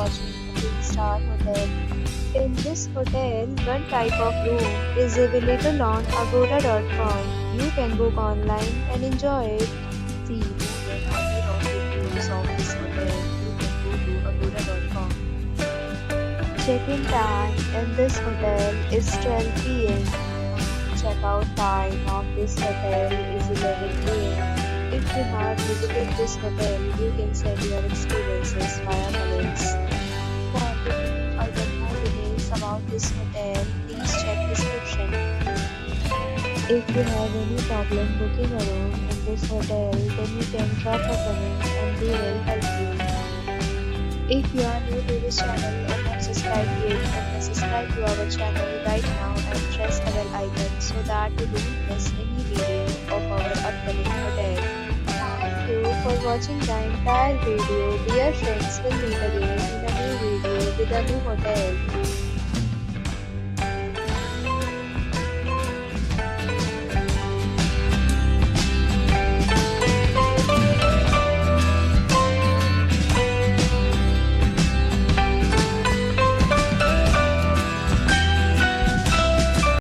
watching a 3-star hotel. In this hotel, one type of room is available on agoda.com. You can book online and enjoy it. See more than 100 of reviews of this hotel. You can go to agoda.com. Check-in time in this hotel is 12 p.m. Check-out time of this hotel is 11 a.m. If you have visited this hotel, you can send your experiences via comments. For booking or get more details about this hotel, please check description. If you have any problem booking a room in this hotel, then you can drop a comment and we will help you. If you are new to this channel or not subscribed yet, then subscribe to our channel right now and press the bell icon so that you don't miss any video of our upcoming hotel. Thank you for watching the entire video. Dear friends, will meet again in a new video with a new hotel.